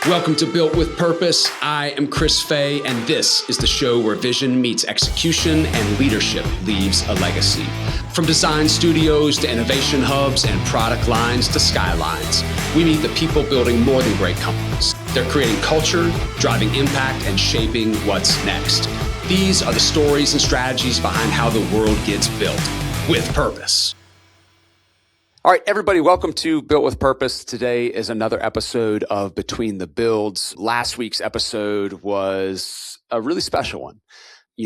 Welcome to Built with Purpose. I am Chris Fay, and this is the show where vision meets execution and leadership leaves a legacy. From design studios to innovation hubs and product lines to skylines, we meet the people building more than great companies. They're creating culture, driving impact, and shaping what's next. These are the stories and strategies behind how the world gets built with purpose. All right, everybody, welcome to Built with Purpose. Today is another episode of Between the Builds. Last week's episode was a really special one.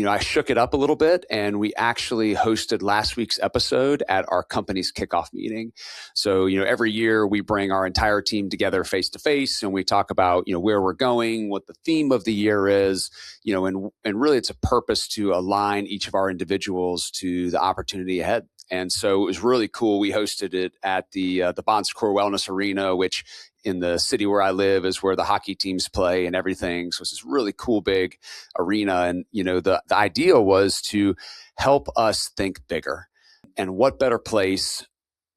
I shook it up a little bit, and we actually hosted last week's episode at our company's kickoff meeting. So, every year we bring our entire team together face to face, and we talk about, where we're going, what the theme of the year is, and really it's a purpose to align each of our individuals to the opportunity ahead. And so it was really cool. We hosted it at the Bon Secours Wellness Arena, which in the city where I live is where the hockey teams play and everything. So it's this really cool, big arena. And, the idea was to help us think bigger. And what better place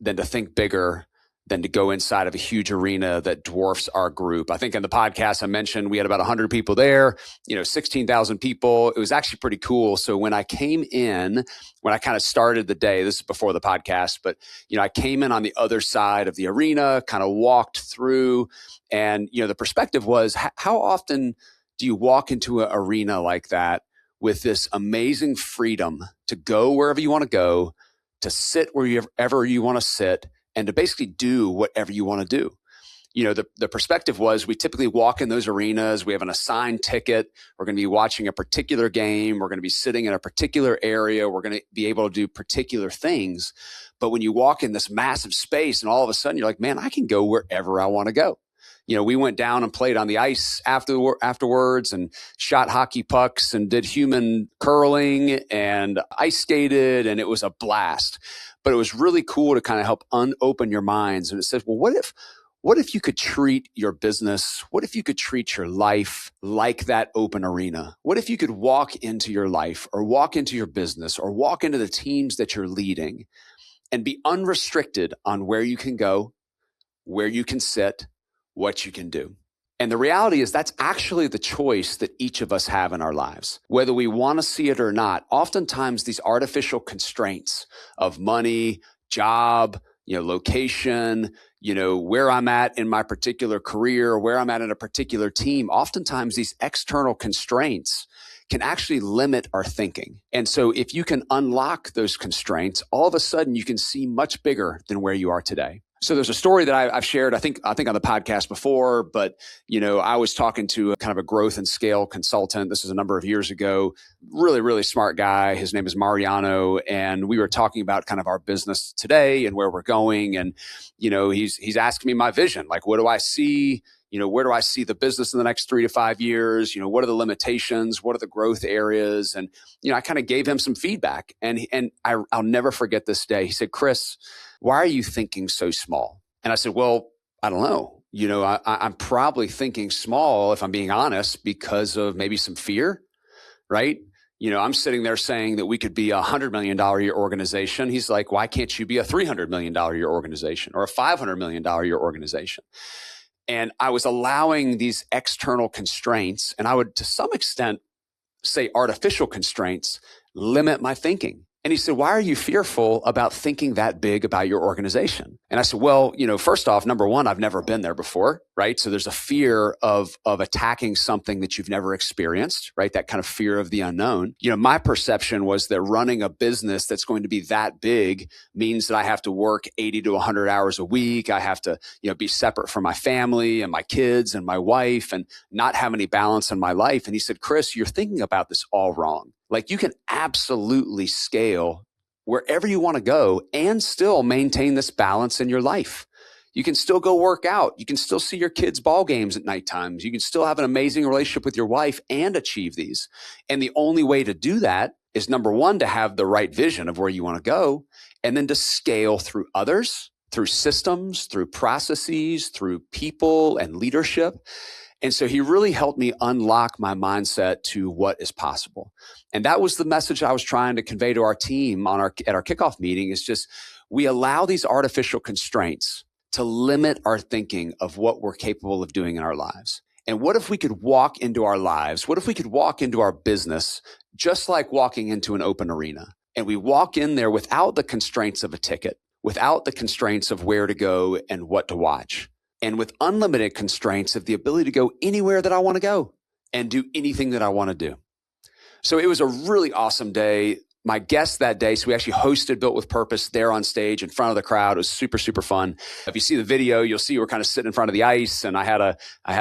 than to think bigger than to go inside of a huge arena that dwarfs our group. I think in the podcast I mentioned we had about 100 people there, 16,000 people. It was actually pretty cool. So when I came in, when I kind of started the day, this is before the podcast, but, I came in on the other side of the arena, kind of walked through, and, the perspective was, how often do you walk into an arena like that with this amazing freedom to go wherever you want to go, to sit wherever you want to sit, and to basically do whatever you want to do. The perspective was we typically walk in those arenas. We have an assigned ticket. We're going to be watching a particular game. We're going to be sitting in a particular area. We're going to be able to do particular things. But when you walk in this massive space and all of a sudden you're like, man, I can go wherever I want to go. We went down and played on the ice afterwards and shot hockey pucks and did human curling and ice skated, and it was a blast. But it was really cool to kind of help unopen your minds. And it says, well, what if you could treat your business? What if you could treat your life like that open arena? What if you could walk into your life or walk into your business or walk into the teams that you're leading and be unrestricted on where you can go, where you can sit, what you can do? And the reality is that's actually the choice that each of us have in our lives. Whether we want to see it or not, oftentimes these artificial constraints of money, job, location, where I'm at in my particular career, where I'm at in a particular team, oftentimes these external constraints can actually limit our thinking. And so if you can unlock those constraints, all of a sudden you can see much bigger than where you are today. So there's a story that I've shared, I think on the podcast before, but, I was talking to a kind of a growth and scale consultant. This is a number of years ago, really, really smart guy. His name is Mariano. And we were talking about kind of our business today and where we're going. And, he's asking me my vision, like, what do I see? Where do I see the business in the next 3 to 5 years? What are the limitations? What are the growth areas? And, I kind of gave him some feedback, and I'll never forget this day. He said, Chris, why are you thinking so small? And I said, well, I don't know. I'm probably thinking small, if I'm being honest, because of maybe some fear, right? I'm sitting there saying that we could be a $100 million a year organization. He's like, why can't you be a $300 million a year organization or a $500 million a year organization? And I was allowing these external constraints, and I would, to some extent, say artificial constraints, limit my thinking. And he said, why are you fearful about thinking that big about your organization? And I said, well, first off, number one, I've never been there before, right? So there's a fear of attacking something that you've never experienced, right? That kind of fear of the unknown. My perception was that running a business that's going to be that big means that I have to work 80 to 100 hours a week. I have to, be separate from my family and my kids and my wife and not have any balance in my life. And he said, Chris, you're thinking about this all wrong. Like, you can absolutely scale wherever you want to go and still maintain this balance in your life. You can still go work out. You can still see your kids' ball games at night times. You can still have an amazing relationship with your wife and achieve these. And the only way to do that is, number one, to have the right vision of where you want to go, and then to scale through others, through systems, through processes, through people and leadership. And so he really helped me unlock my mindset to what is possible. And that was the message I was trying to convey to our team at our kickoff meeting, is just, we allow these artificial constraints to limit our thinking of what we're capable of doing in our lives. And what if we could walk into our lives? What if we could walk into our business just like walking into an open arena? And we walk in there without the constraints of a ticket, without the constraints of where to go and what to watch, and with unlimited constraints of the ability to go anywhere that I want to go and do anything that I want to do. So it was a really awesome day. My guest that day, so we actually hosted Built with Purpose there on stage in front of the crowd. It was super, super fun. If you see the video, you'll see we're kind of sitting in front of the ice, and I had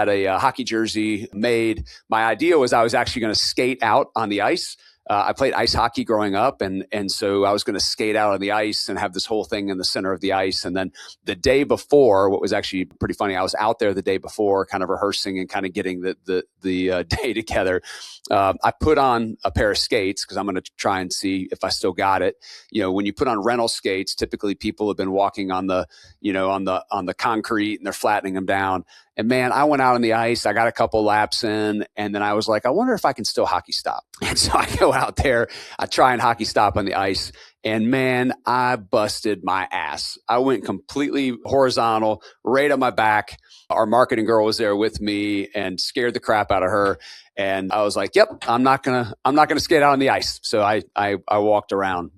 a hockey jersey made. My idea was I was actually going to skate out on the ice. I played ice hockey growing up, and so I was going to skate out on the ice and have this whole thing in the center of the ice. And then the day before, what was actually pretty funny, I was out there the day before, kind of rehearsing and kind of getting the day together. I put on a pair of skates because I'm going to try and see if I still got it. You know, when you put on rental skates, typically people have been walking on the concrete and they're flattening them down. And man, I went out on the ice, I got a couple laps in, and then I was like, I wonder if I can still hockey stop. And so I go out there, I try and hockey stop on the ice, and man, I busted my ass. I went completely horizontal, right on my back. Our marketing girl was there with me and scared the crap out of her. And I was like, yep, I'm not gonna skate out on the ice. So I walked around,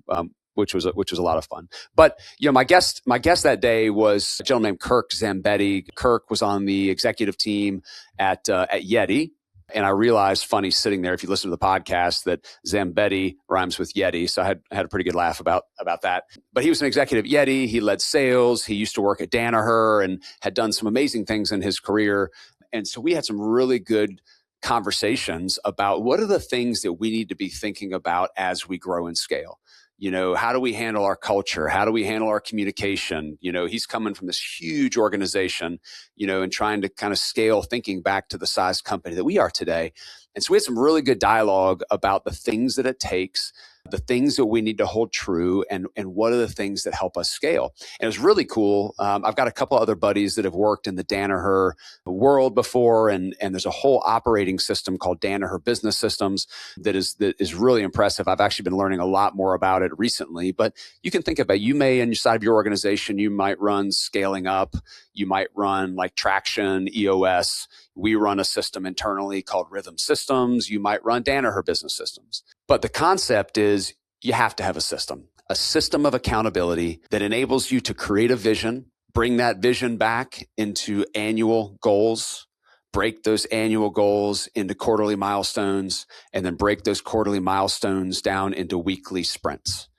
which was a lot of fun. But you know, my guest that day was a gentleman named Kirk Zambetti. Kirk was on the executive team at Yeti. And I realized, funny, sitting there, if you listen to the podcast, that Zambetti rhymes with Yeti. So I had a pretty good laugh about that. But he was an executive at Yeti. He led sales. He used to work at Danaher and had done some amazing things in his career. And so we had some really good conversations about what are the things that we need to be thinking about as we grow and scale. You know, how do we handle our culture? How do we handle our communication? You know, he's coming from this huge organization, you know, and trying to kind of scale, thinking back to the size company that we are today. And so we had some really good dialogue about the things that it takes, the things that we need to hold true, and what are the things that help us scale. And it was really cool. I've got a couple other buddies that have worked in the Danaher world before, and there's a whole operating system called Danaher Business Systems that is really impressive. I've actually been learning a lot more about it recently. But you can think about, you may inside of your organization, you might run scaling up, you might run like traction, EOS. We run a system internally called Rhythm Systems. You might run Danaher Business Systems. But the concept is you have to have a system of accountability that enables you to create a vision, bring that vision back into annual goals, break those annual goals into quarterly milestones, and then break those quarterly milestones down into weekly sprints.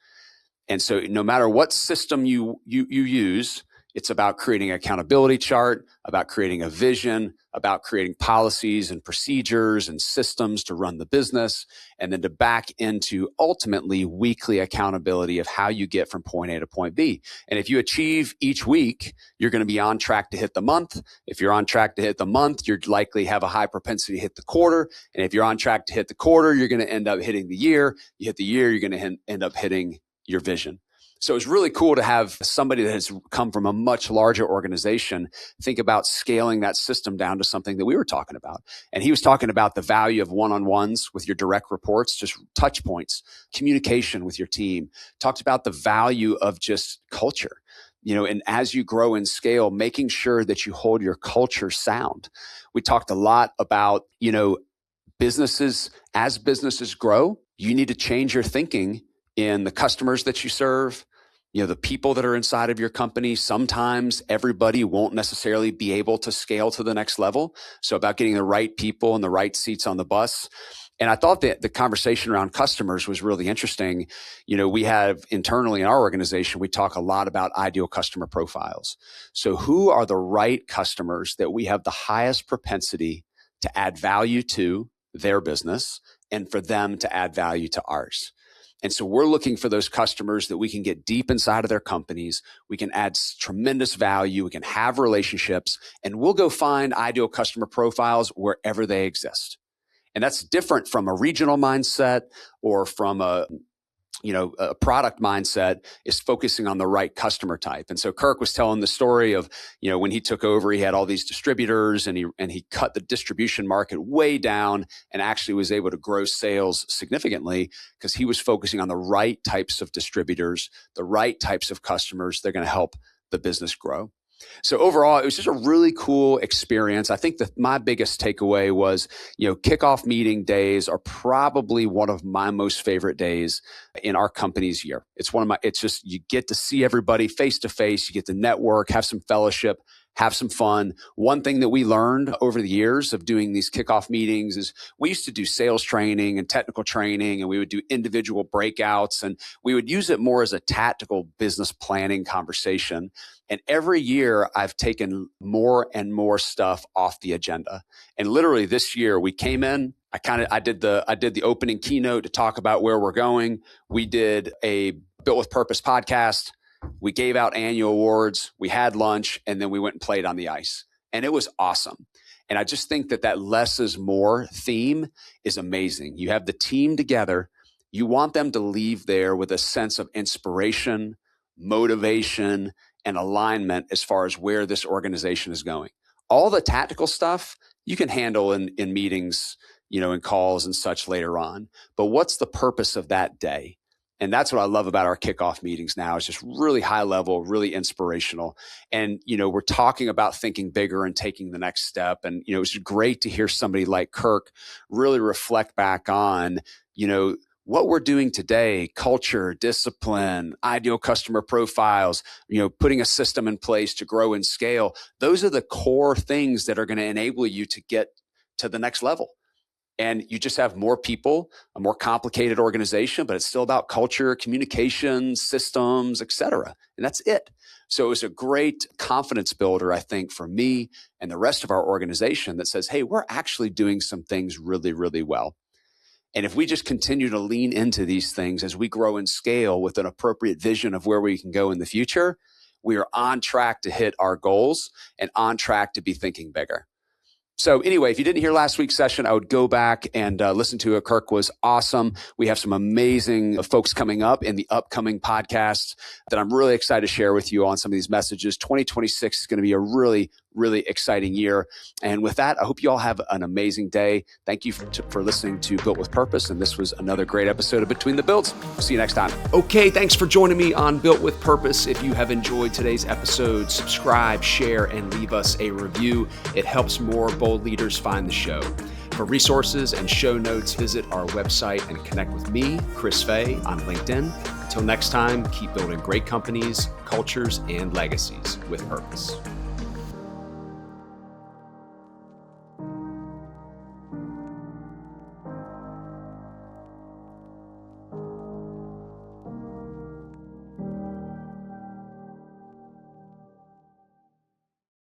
And so no matter what system you use, it's about creating an accountability chart, about creating a vision, about creating policies and procedures and systems to run the business, and then to back into ultimately weekly accountability of how you get from point A to point B. And if you achieve each week, you're going to be on track to hit the month. If you're on track to hit the month, you're likely have a high propensity to hit the quarter. And if you're on track to hit the quarter, you're going to end up hitting the year. You hit the year, you're going to end up hitting your vision. So it's really cool to have somebody that has come from a much larger organization think about scaling that system down to something that we were talking about. And he was talking about the value of one-on-ones with your direct reports, just touch points, communication with your team. Talked about the value of just culture, you know, and as you grow and scale, making sure that you hold your culture sound. We talked a lot about, you know, as businesses grow, you need to change your thinking in the customers that you serve, you know, the people that are inside of your company. Sometimes everybody won't necessarily be able to scale to the next level. So about getting the right people and the right seats on the bus. And I thought that the conversation around customers was really interesting. You know, we have internally in our organization, we talk a lot about ideal customer profiles. So who are the right customers that we have the highest propensity to add value to their business and for them to add value to ours? And so we're looking for those customers that we can get deep inside of their companies. We can add tremendous value. We can have relationships, and we'll go find ideal customer profiles wherever they exist. And that's different from a regional mindset or from a product mindset, is focusing on the right customer type. And so Kirk was telling the story of, you know, when he took over, he had all these distributors and he cut the distribution market way down and actually was able to grow sales significantly because he was focusing on the right types of distributors, the right types of customers. They're going to help the business grow. So overall, it was just a really cool experience. I think that my biggest takeaway was, kickoff meeting days are probably one of my most favorite days in our company's year. It's just, you get to see everybody face to face, you get to network, have some fellowship, have some fun. One thing that we learned over the years of doing these kickoff meetings is we used to do sales training and technical training, and we would do individual breakouts, and we would use it more as a tactical business planning conversation. And every year I've taken more and more stuff off the agenda. And literally this year we came in, I did the opening keynote to talk about where we're going. We did a Built with Purpose podcast. We gave out annual awards, we had lunch, and then we went and played on the ice. And it was awesome. And I just think that less is more theme is amazing. You have the team together. You want them to leave there with a sense of inspiration, motivation, and alignment as far as where this organization is going. All the tactical stuff you can handle in meetings, in calls and such later on. But what's the purpose of that day? And that's what I love about our kickoff meetings now. It's just really high level, really inspirational. And, we're talking about thinking bigger and taking the next step. And, it was great to hear somebody like Kirk really reflect back on, what we're doing today, culture, discipline, ideal customer profiles, putting a system in place to grow and scale. Those are the core things that are going to enable you to get to the next level. And you just have more people, a more complicated organization, but it's still about culture, communication, systems, et cetera. And that's it. So it was a great confidence builder, I think, for me and the rest of our organization that says, hey, we're actually doing some things really, really well. And if we just continue to lean into these things as we grow and scale with an appropriate vision of where we can go in the future, we are on track to hit our goals and on track to be thinking bigger. So anyway, if you didn't hear last week's session, I would go back and listen to it. Kirk was awesome. We have some amazing folks coming up in the upcoming podcast that I'm really excited to share with you on some of these messages. 2026 is going to be a really, really exciting year. And with that, I hope you all have an amazing day. Thank you for listening to Built with Purpose. And this was another great episode of Between the Builds. See you next time. Okay, thanks for joining me on Built with Purpose. If you have enjoyed today's episode, subscribe, share, and leave us a review. It helps more bold leaders find the show. For resources and show notes, visit our website and connect with me, Chris Fay, on LinkedIn. Until next time, keep building great companies, cultures, and legacies with purpose.